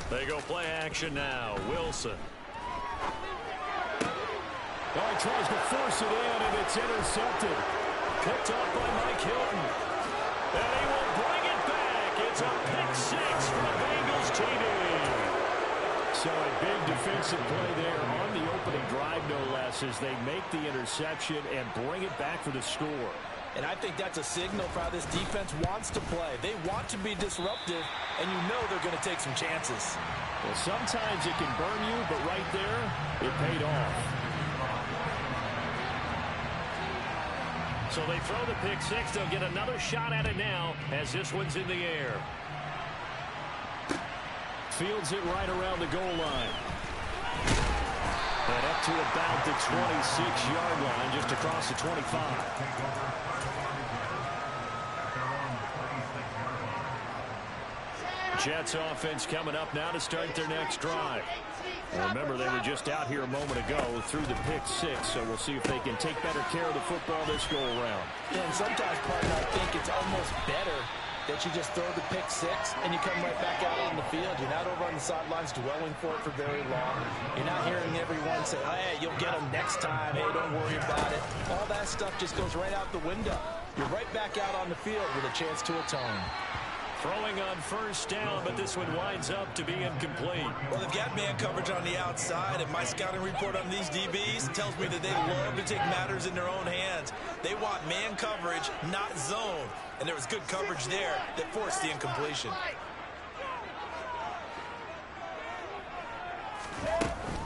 They go play action now. Wilson. Oh, he tries to force it in, and it's intercepted. Picked up by Mike Hilton. And he will bring it back. It's a pick six for the Bengals TD. So a big defensive play there on the opening drive, no less, as they make the interception and bring it back for the score. And I think that's a signal for how this defense wants to play. They want to be disruptive, and you know they're going to take some chances. Well, sometimes it can burn you, but right there, it paid off. So they throw the pick six. They'll get another shot at it now as this one's in the air. Fields it right around the goal line. And up to about the 26-yard line, just across the 25. Jets offense coming up now to start their next drive. Remember, they were just out here a moment ago through the pick six, so we'll see if they can take better care of the football this go-around. Yeah, and sometimes, partner, I think it's almost better that you just throw the pick six and you come right back out on the field. You're not over on the sidelines dwelling for it for very long. You're not hearing everyone say, hey, you'll get them next time. Hey, don't worry about it. All that stuff just goes right out the window. You're right back out on the field with a chance to atone. Throwing on first down, but this one winds up to be incomplete. Well, they've got man coverage on the outside, and my scouting report on these DBs tells me that they love to take matters in their own hands. They want man coverage, not zone. And there was good coverage there that forced the incompletion.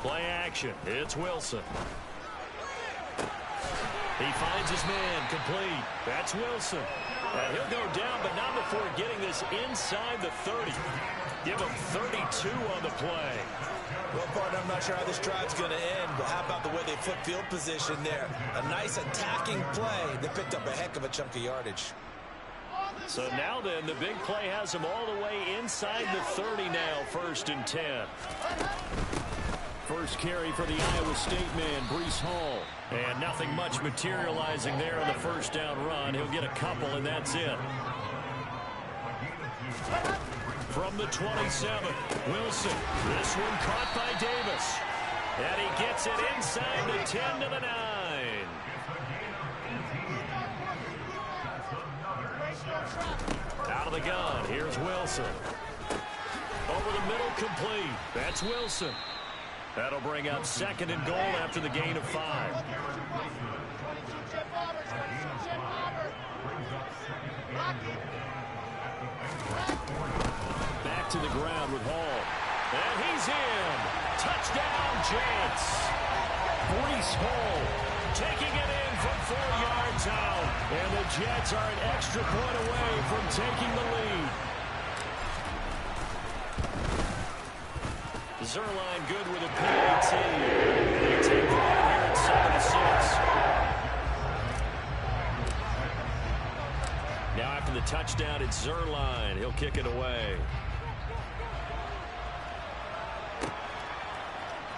Play action. It's Wilson. He finds his man complete. That's Wilson. And he'll go down, but not before getting this inside the 30. Give him 32 on the play. Well, partner, I'm not sure how this drive's going to end, but how about the way they flip field position there? A nice attacking play. They picked up a heck of a chunk of yardage. So now then, the big play has him all the way inside the 30 now, 1st and 10. First carry for the Iowa State man, Breece Hall. And nothing much materializing there on the first down run. He'll get a couple, and that's it. From the 27, Wilson. This one caught by Davis. And he gets it inside the 10 to the 9. Out of the gun, here's Wilson. Over the middle, complete. That's Wilson. That'll bring up 2nd and goal after the gain of 5. Back to the ground with Hall. And he's in. Touchdown, Jets. Breece Hall taking it in from 4 yards out. And the Jets are an extra point away from taking the lead. Zerline good with a PAT. They take the lead here at 7-6. Now after the touchdown, it's Zerline. He'll kick it away.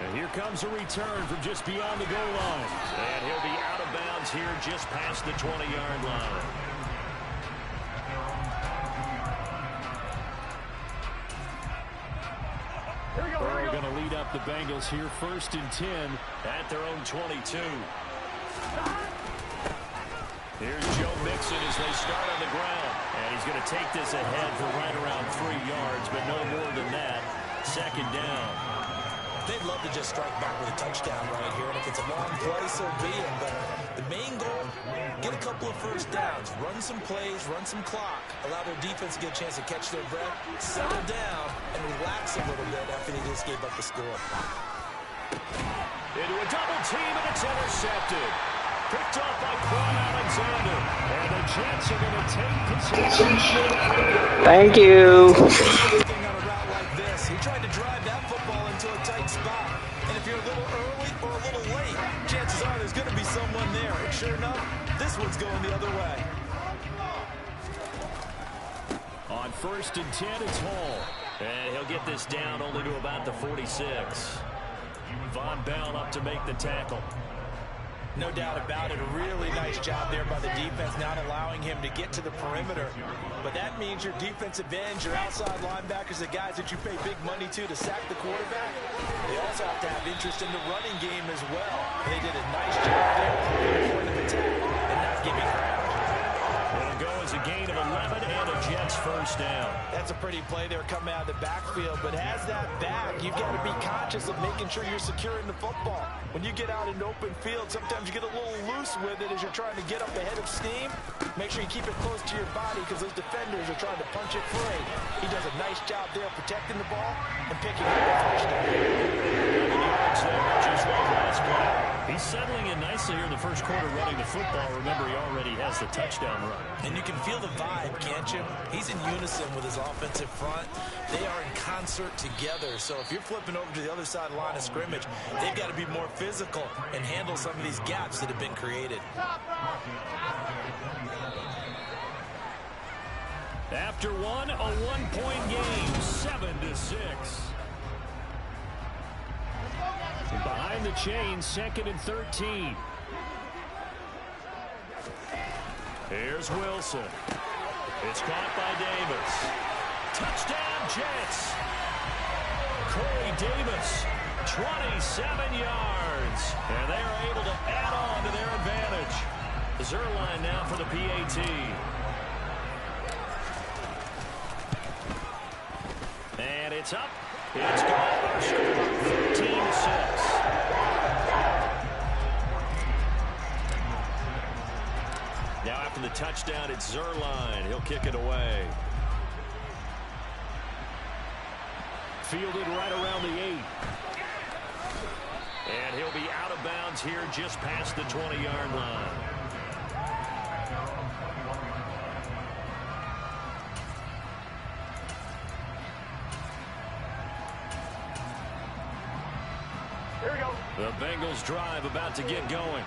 And here comes a return from just beyond the goal line. And he'll be out of bounds here just past the 20-yard line. We're going to lead up the Bengals here, 1st and 10 at their own 22. Here's Joe Mixon as they start on the ground. And he's going to take this ahead for right around 3 yards, but no more than that. 2nd down. They'd love to just strike back with a touchdown right here, and if it's a long play, so be it. But the main goal, get a couple of first downs, run some plays, run some clock, allow their defense to get a chance to catch their breath, settle down, and relax a little bit after they just gave up the score. Into a double team, and it's intercepted. Picked up by Quan Alexander. And the Jets are going to take possession. Thank you. On a route like this, he tried to drive that football into a tight spot. And if you're a little early or a little late, chances are there's going to be someone there. And sure enough, this one's going the other way. On 1st and 10, it's Hall. And he'll get this down only to about the 46. Von Bell up to make the tackle. No doubt about it. A really nice job there by the defense, not allowing him to get to the perimeter. But that means your defensive ends, your outside linebackers, the guys that you pay big money to sack the quarterback, they also have to have interest in the running game as well. They did a nice job there putting the point of attack and not giving ground. It'll go as a gain of 11 and a Jets first down. That's a pretty play there coming out of the backfield, but as that back, you've got to be conscious of making sure you're securing the football. When you get out in open field, sometimes you get a little loose with it as you're trying to get up ahead of steam. Make sure you keep it close to your body because those defenders are trying to punch it free. He does a nice job there protecting the ball and picking up the touchdown. Just one last play. He's settling in nicely here in the first quarter running the football. Remember, he already has the touchdown run. And you can feel the vibe, can't you? He's in unison with his offensive front. They are in concert together. So if you're flipping over to the other side of the line of scrimmage, they've got to be more physical and handle some of these gaps that have been created. After one, a one-point game, 7-6. Behind the chains, 2nd and 13. Here's Wilson. It's caught by Davis. Touchdown, Jets. Corey Davis, 27 yards. And they are able to add on to their advantage. Zerline now for the PAT. And it's up. It's gone. Our score, 13-6. Now after the touchdown, it's Zerline. He'll kick it away. Fielded right around the 8. And he'll be out of bounds here just past the 20-yard line. The Bengals drive about to get going.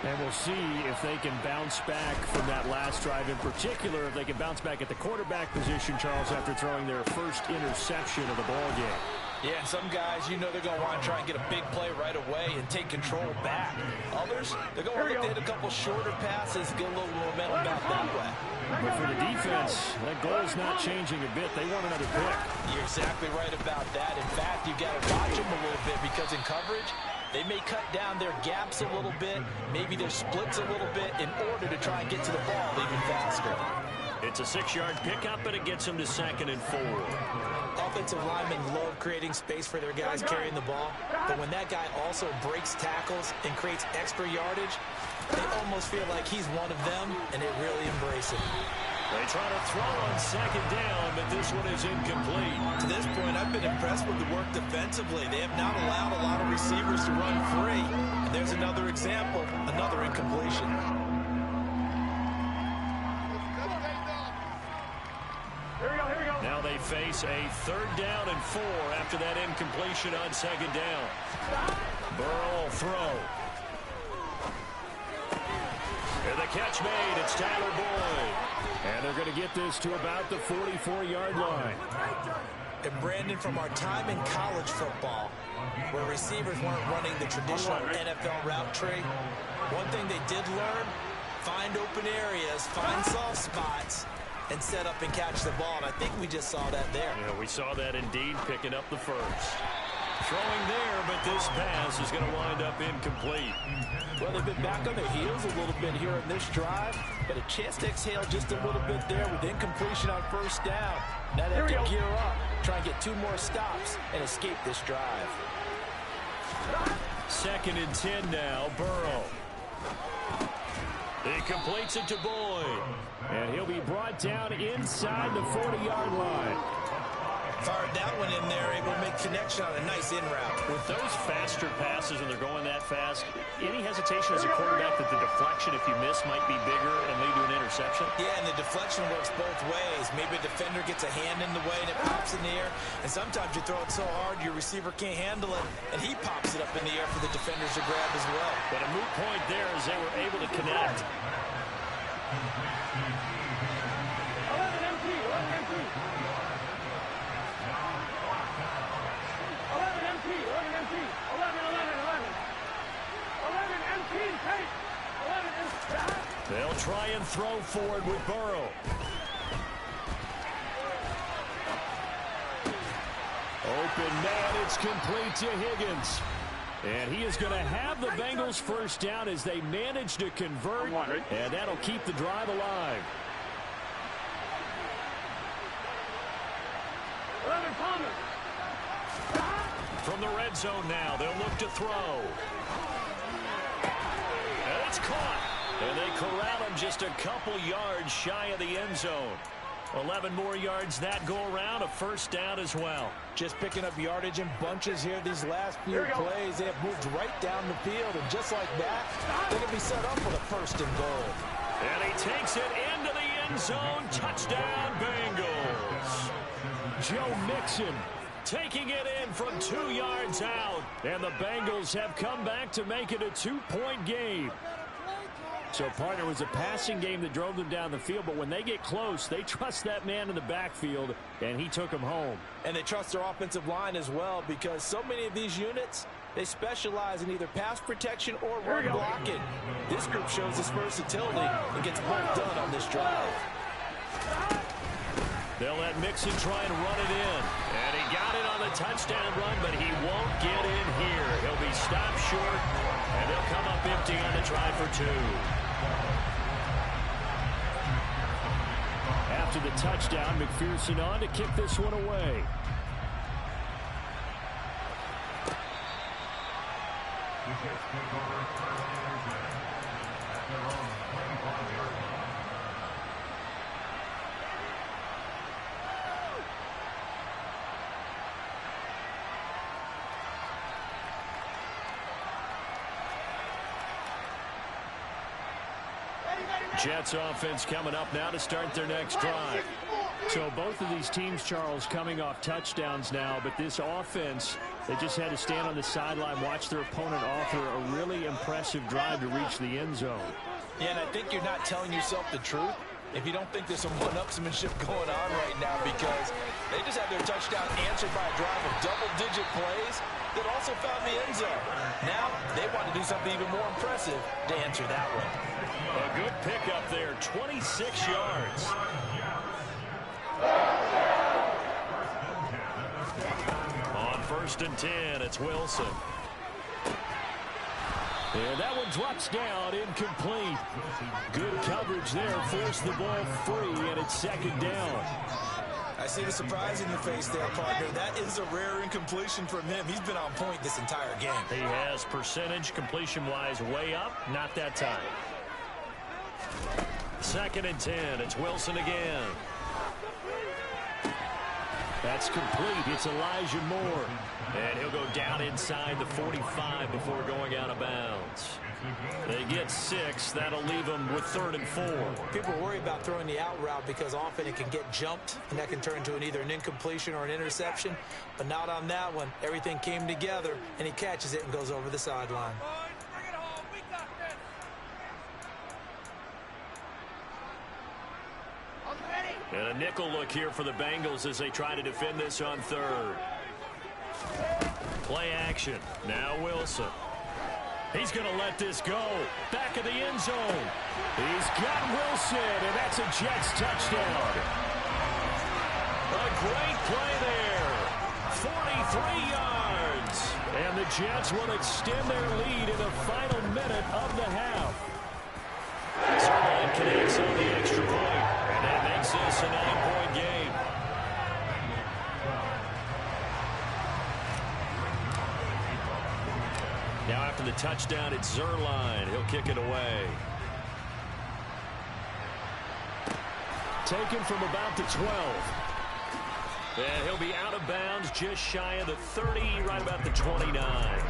And we'll see if they can bounce back from that last drive. In particular, if they can bounce back at the quarterback position, Charles, after throwing their first interception of the ball game. Yeah, and some guys, you know they're going to want to try and get a big play right away and take control back. Others, they're going to look to hit a couple shorter passes, get a little momentum back that way. But for the defense, that goal's not changing a bit. They want another pick. You're exactly right about that. In fact, you've got to watch them a little bit because in coverage, they may cut down their gaps a little bit, maybe their splits a little bit in order to try and get to the ball even faster. It's a 6-yard pickup, and it gets them to 2nd and 4. Offensive linemen love creating space for their guys carrying the ball, but when that guy also breaks tackles and creates extra yardage, they almost feel like he's one of them, and they really embrace it. They try to throw on 2nd down, but this one is incomplete. To this point, I've been impressed with the work defensively. They have not allowed a lot of receivers to run free. And there's another example, another incompletion. Now they face a 3rd down and 4 after that incompletion on 2nd down. Burrow will throw. And the catch made. It's Tyler Boyd. And they're going to get this to about the 44-yard line. And Brandon, from our time in college football, where receivers weren't running the traditional NFL route tree, one thing they did learn, find open areas, find soft spots, and set up and catch the ball. And I think we just saw that there. Yeah, we saw that indeed, picking up the first. Throwing there, but this pass is going to wind up incomplete. Well, they've been back on their heels a little bit here in this drive, but a chance to exhale just a little bit there with incompletion on 1st down. Now they have to gear up, try and get 2 more stops and escape this drive. 2nd and 10 now, Burrow. He completes it to Boyd. And he'll be brought down inside the 40-yard line. Fired that one in there, able to make connection on a nice in route. With those faster passes and they're going that fast, any hesitation as a quarterback that the deflection, if you miss, might be bigger and lead to an interception? Yeah, and the deflection works both ways. Maybe a defender gets a hand in the way and it pops in the air, and sometimes you throw it so hard your receiver can't handle it, and he pops it up in the air for the defenders to grab as well. But a moot point there as they were able to connect. try and throw forward with Burrow. Open man, it's complete to Higgins. And he is going to have the Bengals first down as they manage to convert, and that'll keep the drive alive. From the red zone now, they'll look to throw. And it's caught. And they corral him just a couple yards shy of the end zone. 11 more yards that go around, a first down as well. Just picking up yardage in bunches here these last few plays. They have moved right down the field, and just like that, they can be set up for the first and goal. And he takes it into the end zone. Touchdown, Bengals. Joe Mixon taking it in from 2 yards out. And the Bengals have come back to make it a 2-point game. So, partner, was a passing game that drove them down the field, but when they get close, they trust that man in the backfield, and he took them home. And they trust their offensive line as well, because so many of these units, they specialize in either pass protection or run blocking. This group shows its versatility and gets both done on this drive. They'll let Mixon try and run it in. And he got it on the touchdown run, but he won't get in here. He'll be stopped short, and they'll come up empty on the try for 2. After the touchdown, McPherson on to kick this one away. Jets offense coming up now to start their next drive. So both of these teams, Charles, coming off touchdowns now, but this offense, they just had to stand on the sideline, watch their opponent offer a really impressive drive to reach the end zone. Yeah, and I think you're not telling yourself the truth if you don't think there's some one-upsmanship going on right now, because they just had their touchdown answered by a drive of double-digit plays that also found the end zone. Now they want to do something even more impressive to answer that one. A good pickup there, 26 yards. On 1st and 10, it's Wilson. And that one drops down, incomplete. Good coverage there, forced the ball free, and it's 2nd down. I see the surprise in your face there, partner. That is a rare incompletion from him. He's been on point this entire game. He has percentage completion-wise way up, not that time. 2nd and 10, it's Wilson again. That's complete. It's Elijah Moore. And he'll go down inside the 45 before going out of bounds. They get 6. That'll leave them with 3rd and 4. People worry about throwing the out route because often it can get jumped, and that can turn into either an incompletion or an interception. But not on that one. Everything came together, and he catches it and goes over the sideline. And a nickel look here for the Bengals as they try to defend this on 3rd. Play action. Now Wilson. He's going to let this go. Back of the end zone. He's got Wilson, and that's a Jets touchdown. A great play there. 43 yards. And the Jets will extend their lead in the final minute of the half. Zerline connects on the extra point, and that makes this a 9-point game. Now after the touchdown, it's Zerline. He'll kick it away. Taken from about the 12. And he'll be out of bounds just shy of the 30, right about the 29.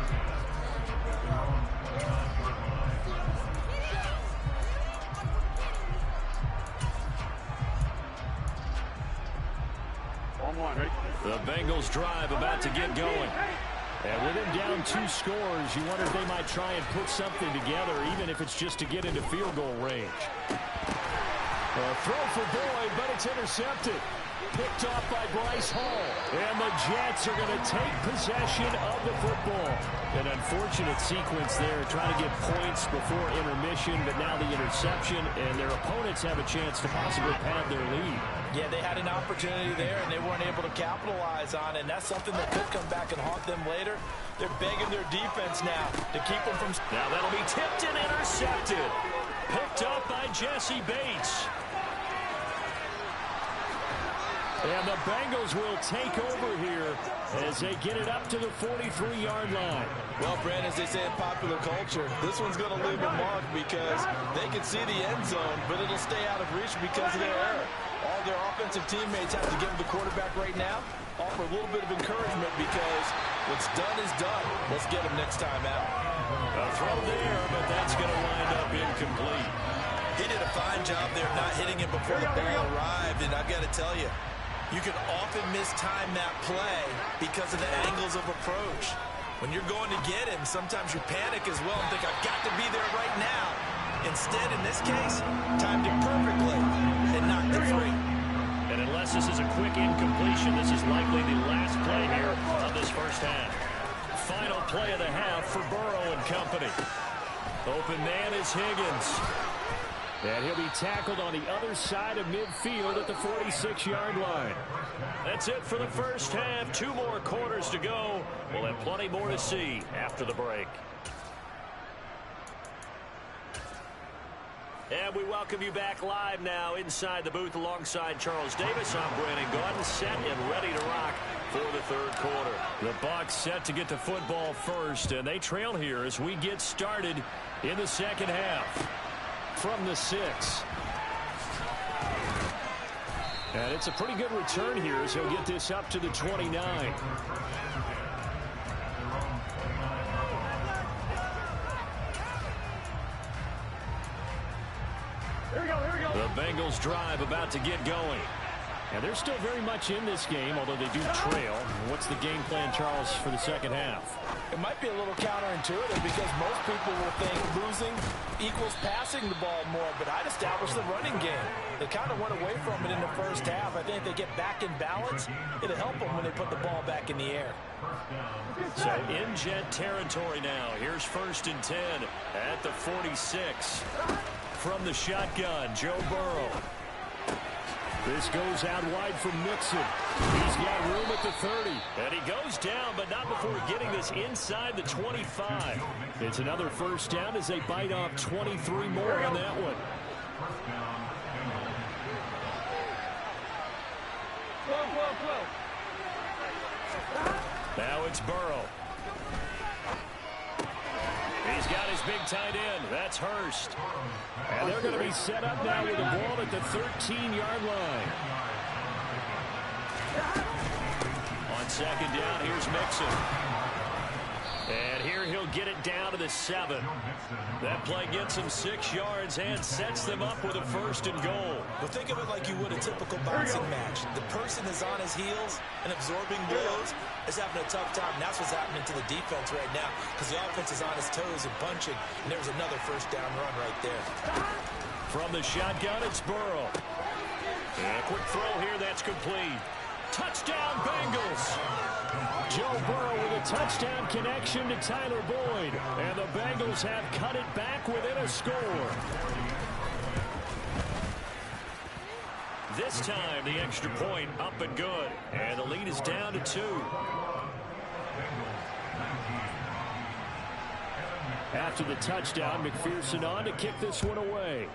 The Bengals drive about to get going. And with him down 2 scores, you wonder if they might try and put something together, even if it's just to get into field goal range. A throw for Boyd, but it's intercepted. Picked off by Bryce Hall. And the Jets are going to take possession of the football. An unfortunate sequence there, trying to get points before intermission, but now the interception, and their opponents have a chance to possibly pad their lead. Yeah, they had an opportunity there, and they weren't able to capitalize on it, and that's something that could come back and haunt them later. They're begging their defense now to keep them from... Now that'll be tipped and intercepted. Picked up by Jesse Bates. And the Bengals will take over here as they get it up to the 43-yard line. Well, Brandon, as they say in popular culture, this one's going to leave a mark because they can see the end zone, but it'll stay out of reach because of their error. All their offensive teammates have to give the quarterback right now, offer a little bit of encouragement because what's done is done. Let's get him next time out. A throw there, but that's going to wind up incomplete. He did a fine job there not hitting it before the ball arrived, and I've got to tell you, you can often mistime that play because of the angles of approach. When you're going to get him, sometimes you panic as well and think, I've got to be there right now. Instead, in this case, timed it perfectly and knocked it free. And unless this is a quick incompletion, this is likely the last play here of this first half. Final play of the half for Burrow and company. Open man is Higgins. And he'll be tackled on the other side of midfield at the 46-yard line. That's it for the first half. 2 more quarters to go. We'll have plenty more to see after the break. And we welcome you back live now inside the booth alongside Charles Davis. I'm Brandon Gaudin, set and ready to rock for the third quarter. The Bucs set to get the football first, and they trail here as we get started in the second half. From the 6. And it's a pretty good return here as he'll get this up to the 29. The Bengals drive about to get going. And they're still very much in this game, although they do trail. What's the game plan, Charles, for the second half? It might be a little counterintuitive because most people will think losing equals passing the ball more, but I'd establish the running game. They kind of went away from it in the first half. I think if they get back in balance, it'll help them when they put the ball back in the air. So in Jet territory now. Here's 1st and 10 at the 46. From the shotgun, Joe Burrow. This goes out wide from Mixon. He's got room at the 30. And he goes down, but not before getting this inside the 25. It's another first down as they bite off 23 more on that one. Now it's Burrow. He's got his big tight end. That's Hurst. And they're going to be set up now with the ball at the 13-yard line. On second down, here's Mixon. And here he'll get it down to the 7. That play gets him 6 yards and sets them up with a 1st and goal. Well, think of it like you would a typical boxing match. The person is on his heels and absorbing blows is having a tough time. And that's what's happening to the defense right now because the offense is on his toes and punching. And there's another first down run right there. From the shotgun, it's Burrow. And a quick throw here, that's complete. Touchdown, Bengals. Joe Burrow with a touchdown connection to Tyler Boyd. And the Bengals have cut it back within a score. This time, the extra point up and good. And the lead is down to 2. After the touchdown, McPherson on to kick this one away.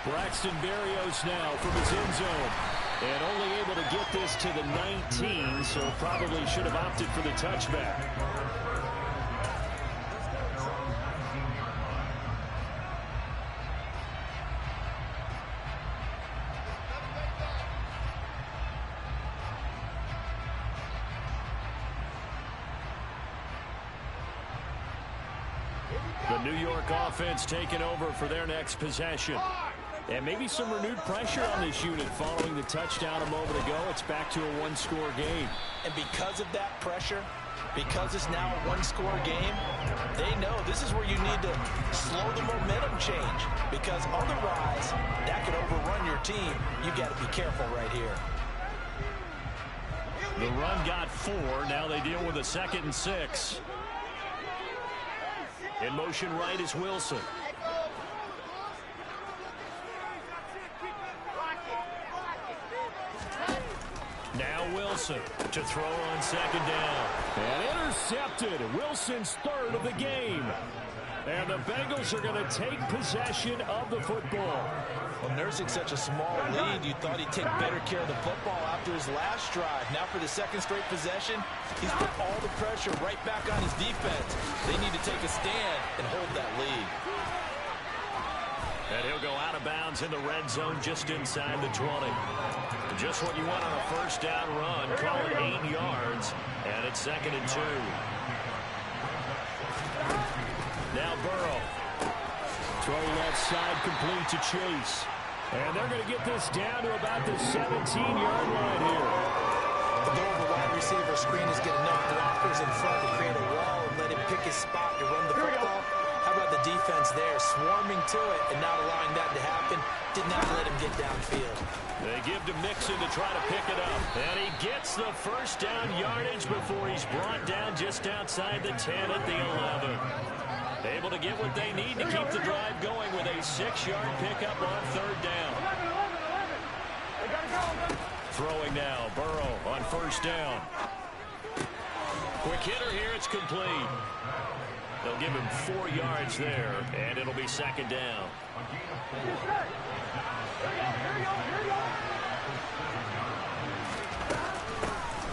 Braxton Berrios now from his end zone. And only able to get this to the 19, so probably should have opted for the touchback. The New York offense taking over for their next possession. And maybe some renewed pressure on this unit following the touchdown a moment ago. It's back to a 1-score game. And because of that pressure, Because it's now a one-score game, they know this is where you need to slow the momentum change. Because otherwise, that could overrun your team. You got to be careful right here. The run got 4. Now they deal with a 2nd and 6. In motion right is Wilson. Now Wilson to throw on 2nd down. And intercepted. Wilson's 3rd of the game. And the Bengals are going to take possession of the football. Well, nursing such a small lead, you thought he'd take better care of the football after his last drive. Now for the 2nd straight possession, he's put all the pressure right back on his defense. They need to take a stand and hold that lead. And he'll go out of bounds in the red zone just inside the 20. Just what you want on a 1st down run. Call it 8 yards. And it's 2nd and 2. Now Burrow. Throw left side complete to Chase. And they're going to get this down to about the 17-yard line here. The goal of the wide receiver screen is get enough blockers in front to create a wall and let him pick his spot to run the football. How about the defense there, swarming to it and not allowing that to happen? Did not let him get downfield. They give to Mixon to try to pick it up. And he gets the 1st down yardage before he's brought down just outside the 10 at the 11. Able to get what they need to keep the drive going with a 6-yard pickup on 3rd down. Throwing now, Burrow on 1st down. Quick hitter here, it's complete. They'll give him 4 yards there, and it'll be 2nd down.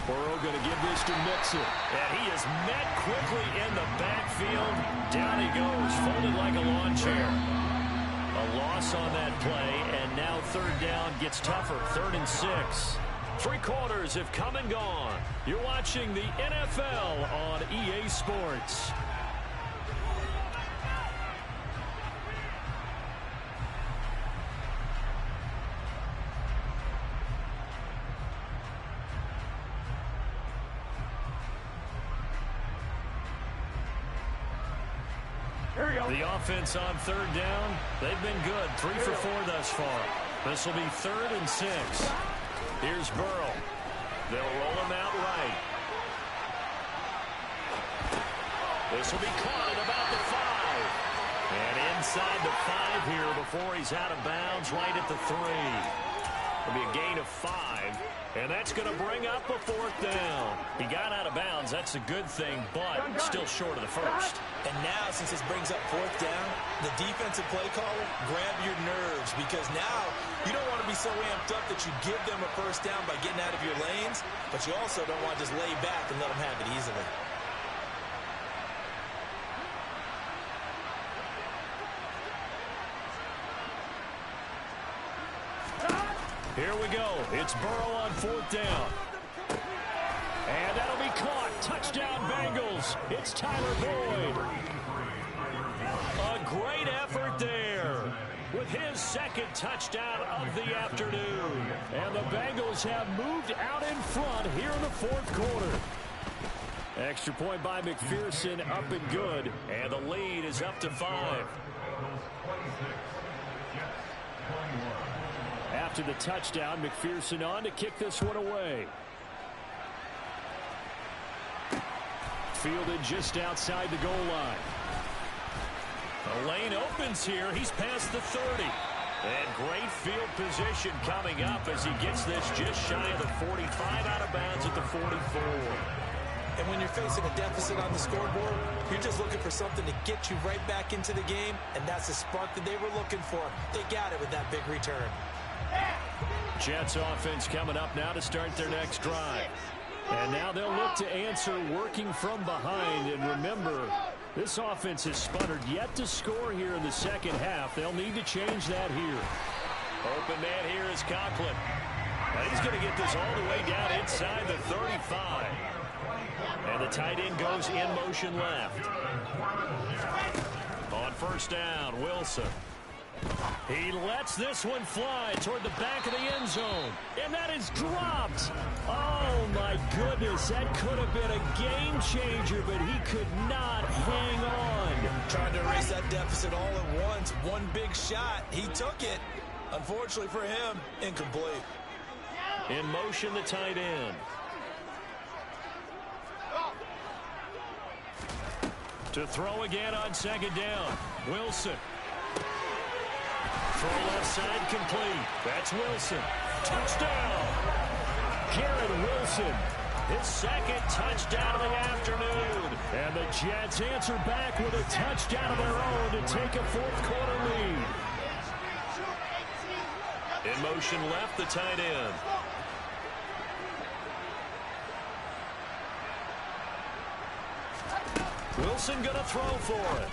Burrow going to give this to Mixon. And he is met quickly in the backfield. Down he goes, folded like a lawn chair. A loss on that play, and now 3rd down gets tougher. 3rd and 6. 3 quarters have come and gone. You're watching the NFL on EA Sports. The offense on 3rd down, they've been good. 3 for 4 thus far. This will be 3rd and 6. Here's Burrow. They'll roll him out right. This will be caught at about the 5. And inside the 5 here before he's out of bounds right at the 3. It'll be a gain of 5. And that's going to bring up a 4th down. He got out of bounds. That's a good thing, but still short of the 1st. And now, since this brings up 4th down, the defensive play caller, grab your nerves. Because now, you don't want to be so amped up that you give them a 1st down by getting out of your lanes. But you also don't want to just lay back and let them have it easily. Here we go. It's Burrow on 4th down. And that'll be caught. Touchdown Bengals. It's Tyler Boyd. A great effort there with his 2nd touchdown of the afternoon. And the Bengals have moved out in front here in the 4th quarter. Extra point by McPherson, up and good. And the lead is up to 5. After the touchdown, McPherson on to kick this one away. Fielded just outside the goal line. The lane opens here. He's past the 30. And great field position coming up as he gets this just shy of the 45, out of bounds at the 44. And when you're facing a deficit on the scoreboard, you're just looking for something to get you right back into the game, and that's the spark that they were looking for. They got it with that big return. Jets offense coming up now to start their next drive. And now they'll look to answer working from behind. And remember, this offense has sputtered yet to score here in the 2nd half. They'll need to change that here. Open man here is Conklin. Now he's going to get this all the way down inside the 35. And the tight end goes in motion left. On 1st down, Wilson. He lets this one fly toward the back of the end zone. And that is dropped. Oh, my goodness. That could have been a game changer, but he could not hang on. Trying to erase that deficit all at once. One big shot. He took it. Unfortunately for him, incomplete. In motion, the tight end. To throw again on second down. Wilson. Throw left side complete. That's Wilson. Touchdown. Garrett Wilson. His second touchdown of the afternoon. And the Jets answer back with a touchdown of their own to take a fourth quarter lead. In motion left, the tight end. Wilson going to throw for it.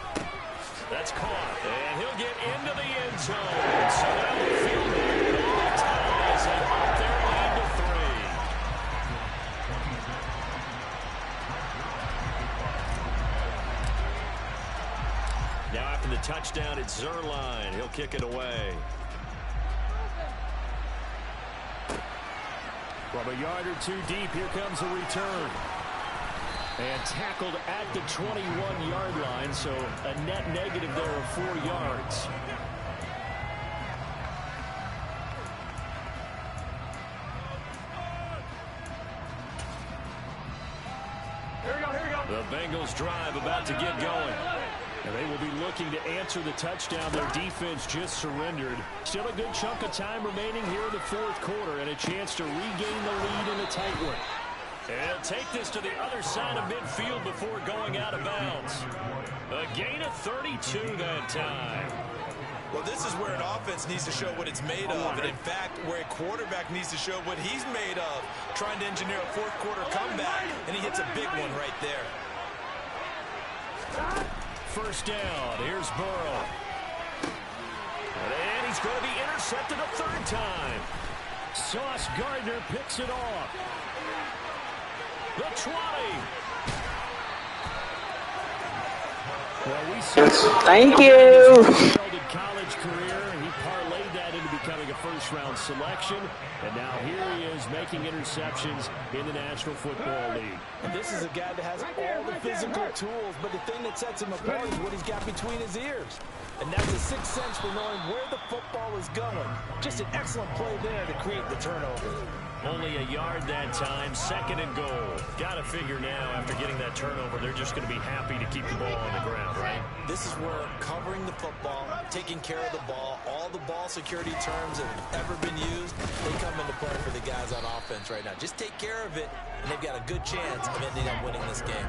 That's caught, and he'll get into the end zone. So now the field goal ties and up their lead to 3. Now after the touchdown, it's Zerline. He'll kick it away. From a yard or two deep, here comes a return. And tackled at the 21-yard line, so a net negative there of 4 yards. The Bengals drive about to get going. And they will be looking to answer the touchdown their defense just surrendered. Still a good chunk of time remaining here in the fourth quarter and a chance to regain the lead in a tight one. And he'll take this to the other side of midfield before going out of bounds. A gain of 32 that time. Well, this is where an offense needs to show what it's made of. And in fact, where a quarterback needs to show what he's made of. Trying to engineer a fourth quarter comeback, and he hits a big one right there. First down. Here's Burrow. And he's going to be intercepted a third time. Sauce Gardner picks it off. The 20. Well, we saw Thank you. College career, and he parlayed that into becoming a first-round selection. And now here he is making interceptions in the National Football League. And this is a guy that has all the physical tools, but the thing that sets him apart is what he's got between his ears. And that's a sixth sense for knowing where the football is going. Just an excellent play there to create the turnover. Only a yard that time, second and goal. Got to figure now, after getting that turnover, they're just going to be happy to keep the ball on the ground, right? This is where covering the football, taking care of the ball, all the ball security terms that have ever been used, they come into play for the guys on offense right now. Just take care of it, and they've got a good chance of ending up winning this game.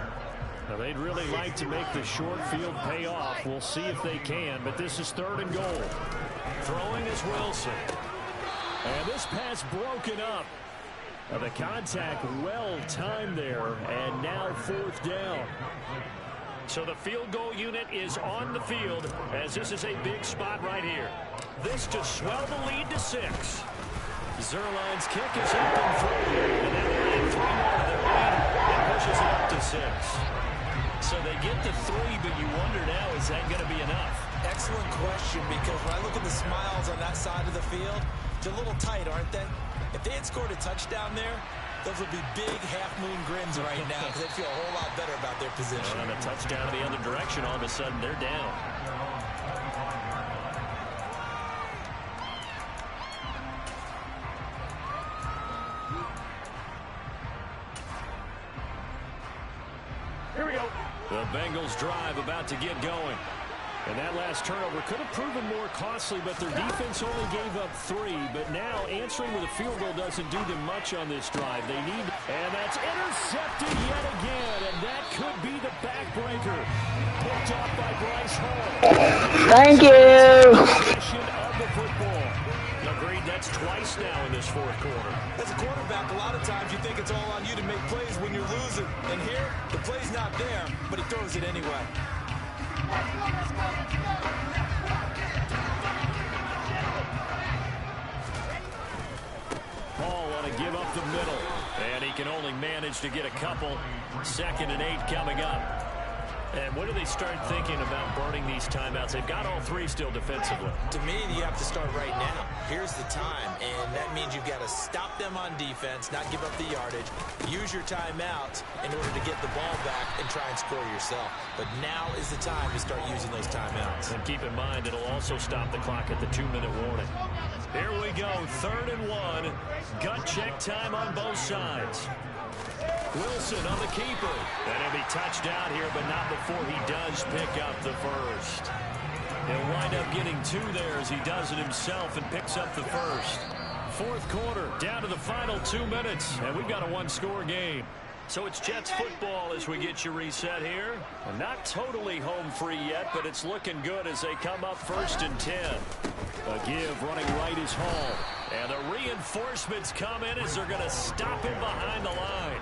Now, they'd really like to make the short field pay off. We'll see if they can, but this is third and goal. Throwing is Wilson. And this pass broken up. The contact well timed there, and now fourth down. So the field goal unit is on the field, as this is a big spot right here. This to swell the lead to 6. Zerline's kick is up and through, and then they're in 3 more to their lead, and pushes it up to 6. So they get to 3, but you wonder now, is that going to be enough? Excellent question, because when I look at the smiles on that side of the field, they're a little tight, aren't they? If they had scored a touchdown there, those would be big half-moon grins right now because they feel a whole lot better about their position. And a touchdown in the other direction, all of a sudden they're down. Here we go. The Bengals drive about to get going. And that last turnover could have proven more costly, but their defense only gave up 3. But now answering with a field goal doesn't do them much on this drive. They need, and that's intercepted yet again, and that could be the backbreaker. Picked off by Bryce Hall. Thank you. Possession of the football. Agreed, that's twice now in this fourth quarter. As a quarterback, a lot of times you think it's all on you to make plays when you're losing. And here, the play's not there, but he throws it anyway. Paul want to give up the middle, and he can only manage to get a couple. 2nd and 8 coming up. And when do they start thinking about burning these timeouts? They've got all three still defensively. To me, you have to start right now. Here's the time, and that means you've got to stop them on defense, not give up the yardage, use your timeouts in order to get the ball back and try and score yourself. But now is the time to start using those timeouts. And keep in mind, it'll also stop the clock at the 2-minute warning. Here we go, 3rd and 1. Gut check time on both sides. Wilson on the keeper. And he'll be touched out here, but not before he does pick up the first. He'll wind up getting 2 there as he does it himself and picks up the first. 4th quarter, down to the final 2 minutes, and we've got a 1-score game. So it's Jets football as we get you reset here. And not totally home free yet, but it's looking good as they come up 1st and 10. A give running right is Hall. And the reinforcements come in as they're going to stop him behind the line.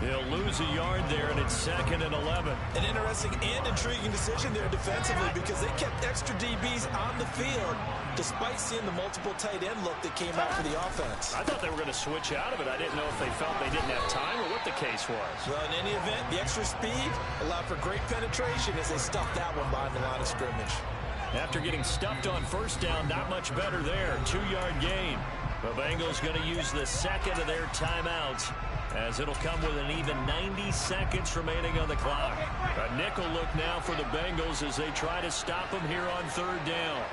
He'll lose a yard there, and it's 2nd and 11. An interesting and intriguing decision there defensively because they kept extra DBs on the field despite seeing the multiple tight end look that came out for the offense. I thought they were going to switch out of it. I didn't know if they felt they didn't have time or what the case was. Well, in any event, the extra speed allowed for great penetration as they stuffed that one behind the line of scrimmage. After getting stuffed on 1st down, not much better there. 2-yard gain. The Bengals going to use the 2nd of their timeouts, as it'll come with an even 90 seconds remaining on the clock. A nickel look now for the Bengals as they try to stop them here on 3rd down.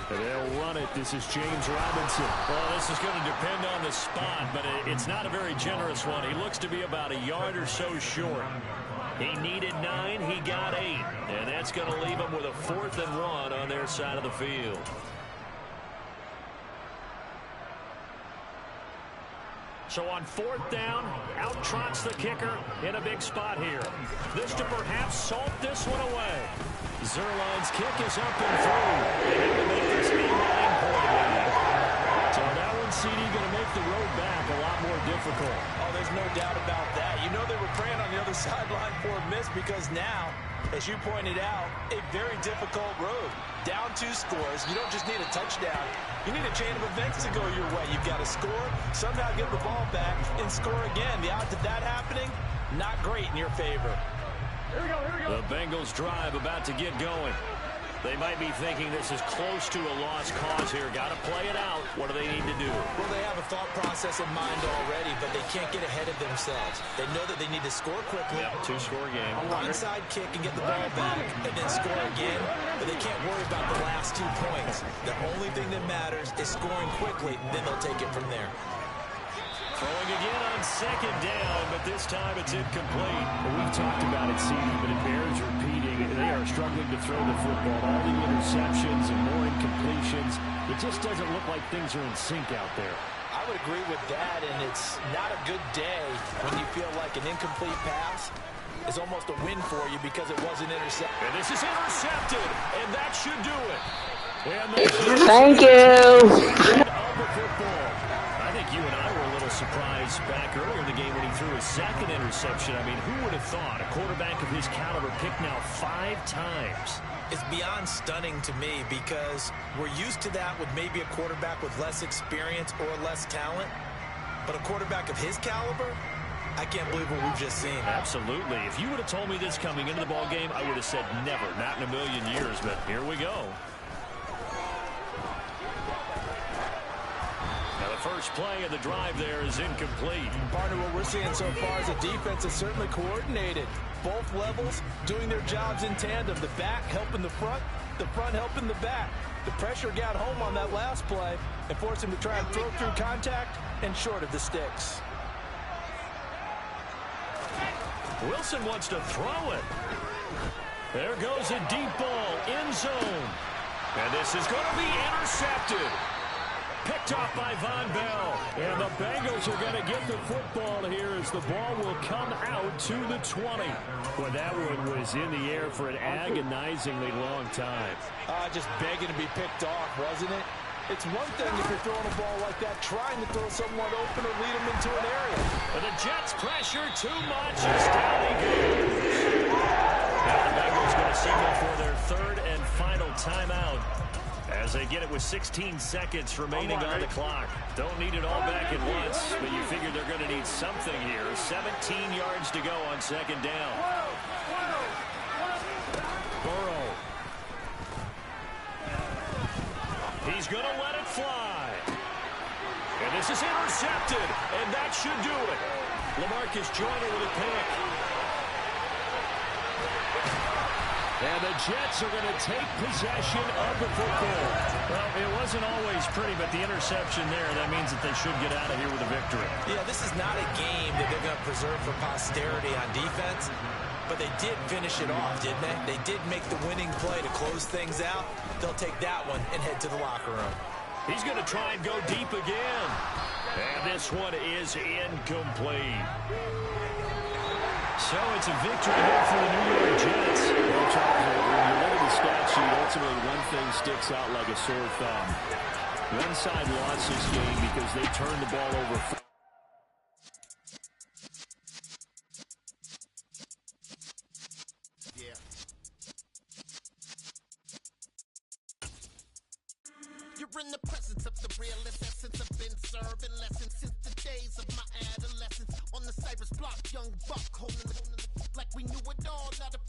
They'll run it. This is James Robinson. Well, this is going to depend on the spot, but it's not a very generous one. He looks to be about a yard or so short. He needed 9. He got 8. And that's going to leave him with a 4th and 1 on their side of the field. So on 4th down, out trots the kicker in a big spot here. This to perhaps salt this one away. Zerline's kick is up and through. They have to make this a 9-point lead. So that one, CD, going to make the road back a lot more difficult. Oh, there's no doubt about that. You know they were praying on the other sideline for a miss because now, as you pointed out, a very difficult road. Down 2 scores. You don't just need a touchdown. You need a chain of events to go your way. You've got to score, somehow get the ball back, and score again. The odds of that happening, not great in your favor. Here we go. The Bengals drive about to get going. They might be thinking this is close to a lost cause here. Got to play it out. What do they need to do? Well, they have a thought process in mind already, but they can't get ahead of themselves. They know that they need to score quickly. Yep, 2-score game. Onside kick and get the ball back, and then score again. But they can't worry about the last 2 points. The only thing that matters is scoring quickly. Then they'll take it from there. Throwing again on 2nd down, but this time it's incomplete. We've talked about it, CD, but it bears repeating. They are struggling to throw the football. All the interceptions and more incompletions. It just doesn't look like things are in sync out there. I would agree with that, and it's not a good day when you feel like an incomplete pass is almost a win for you because it wasn't intercepted. And this is intercepted, and that should do it. Thank you. I think you and I were a little surprised back earlier in the game when he threw his 2nd interception. I mean, who would have thought a quarterback of his caliber picked now 5 times? It's beyond stunning to me because we're used to that with maybe a quarterback with less experience or less talent. But a quarterback of his caliber, I can't believe what we've just seen. Absolutely. If you would have told me this coming into the ball game, I would have said never, not in a million years. But here we go. Now the first play of the drive there is incomplete. Partner, what we're seeing so far is the defense is certainly coordinated. Both levels doing their jobs in tandem. The back helping the front helping the back. The pressure got home on that last play and forced him to try and throw through contact and short of the sticks. Wilson wants to throw it. There goes a deep ball, end zone. And this is going to be intercepted. Picked off by Von Bell. And the Bengals are going to get the football here as the ball will come out to the 20. Well, that one was in the air for an agonizingly long time. Just begging to be picked off, wasn't it? It's one thing if you're throwing a ball like that, trying to throw someone open or lead them into an area. But the Jets pressure too much as down he goes. Now the Bengals going to signal for their 3rd and final timeout as As they get it with 16 seconds remaining on the clock. Don't need it all back at once, but you figure they're going to need something here. 17 yards to go on second down. Burrow. He's going to let it fly. And this is intercepted, and that should do it. LaMarcus Joyner with a pick. And the Jets are going to take possession of the football. Well, it wasn't always pretty, but the interception there, that means that they should get out of here with a victory. Yeah, this is not a game that they're going to preserve for posterity on defense, but they did finish it off, didn't they? They did make the winning play to close things out. They'll take that one and head to the locker room. He's going to try and go deep again. And this one is incomplete. So it's a victory here for the New York Jets. Well, Charles, when you look at the stat sheet, ultimately one thing sticks out like a sore thumb. One side lost this game because they turned the ball over. You're in the presence of the realest essence. I've been serving lessons since the days of my adolescence. On the Cypress block, young buck holding it like we knew it all. Not a